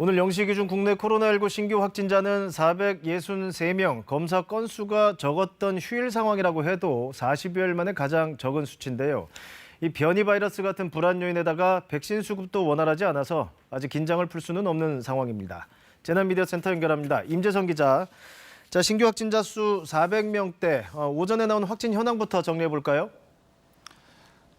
오늘 0시 기준 국내 코로나19 신규 확진자는 463명, 검사 건수가 적었던 휴일 상황이라고 해도 40여일 만에 가장 적은 수치인데요. 이 변이 바이러스 같은 불안 요인에다가 백신 수급도 원활하지 않아서 아직 긴장을 풀 수는 없는 상황입니다. 재난미디어센터 연결합니다. 임재성 기자. 자, 신규 확진자 수 400명대, 오전에 나온 확진 현황부터 정리해 볼까요?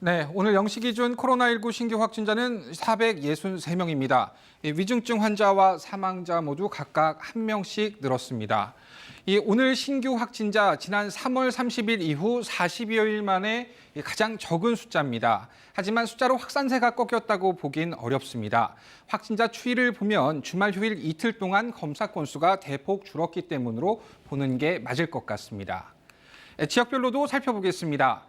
네, 오늘 0시 기준 코로나19 신규 확진자는 463명입니다. 위중증 환자와 사망자 모두 각각 1명씩 늘었습니다. 오늘 신규 확진자 지난 3월 30일 이후 40여일 만에 가장 적은 숫자입니다. 하지만 숫자로 확산세가 꺾였다고 보긴 어렵습니다. 확진자 추이를 보면 주말 휴일 이틀 동안 검사 건수가 대폭 줄었기 때문으로 보는 게 맞을 것 같습니다. 지역별로도 살펴보겠습니다.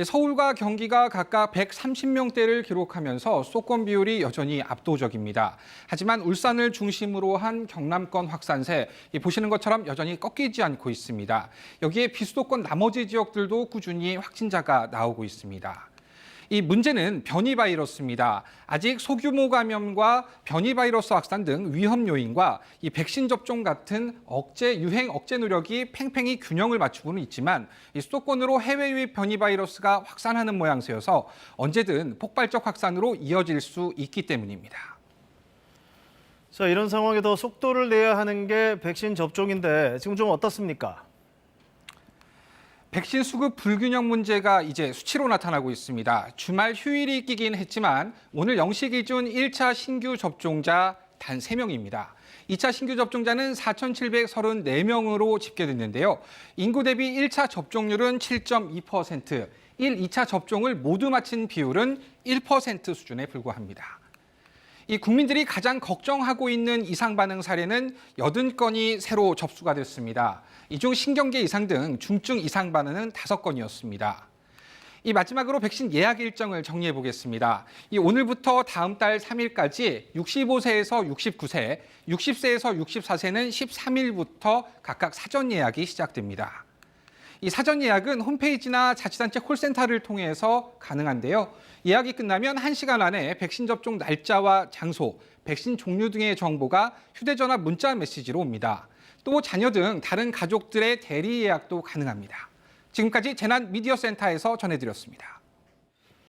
서울과 경기가 각각 130명대를 기록하면서 수도권 비율이 여전히 압도적입니다. 하지만 울산을 중심으로 한 경남권 확산세, 보시는 것처럼 여전히 꺾이지 않고 있습니다. 여기에 비수도권 나머지 지역들도 꾸준히 확진자가 나오고 있습니다. 이 문제는 변이 바이러스입니다. 아직 소규모 감염과 변이 바이러스 확산 등 위험 요인과 이 백신 접종 같은 유행 억제 노력이 팽팽히 균형을 맞추고는 있지만 이 수도권으로 해외 유입 변이 바이러스가 확산하는 모양새여서 언제든 폭발적 확산으로 이어질 수 있기 때문입니다. 자, 이런 상황에 더 속도를 내야 하는 게 백신 접종인데 지금 좀 어떻습니까? 백신 수급 불균형 문제가 이제 수치로 나타나고 있습니다. 주말 휴일이 끼긴 했지만 오늘 0시 기준 1차 신규 접종자 단 3명입니다. 2차 신규 접종자는 4,734명으로 집계됐는데요. 인구 대비 1차 접종률은 7.2%, 2차 접종을 모두 마친 비율은 1% 수준에 불과합니다. 이 국민들이 가장 걱정하고 있는 이상 반응 사례는 80건이 새로 접수가 됐습니다. 이 중 신경계 이상 등 중증 이상 반응은 5건이었습니다. 이 마지막으로 백신 예약 일정을 정리해 보겠습니다. 오늘부터 다음 달 3일까지 65세에서 69세, 60세에서 64세는 13일부터 각각 사전 예약이 시작됩니다. 이 사전 예약은 홈페이지나 자치단체 콜센터를 통해서 가능한데요. 예약이 끝나면 1시간 안에 백신 접종 날짜와 장소, 백신 종류 등의 정보가 휴대전화 문자 메시지로 옵니다. 또 자녀 등 다른 가족들의 대리 예약도 가능합니다. 지금까지 재난미디어센터에서 전해드렸습니다.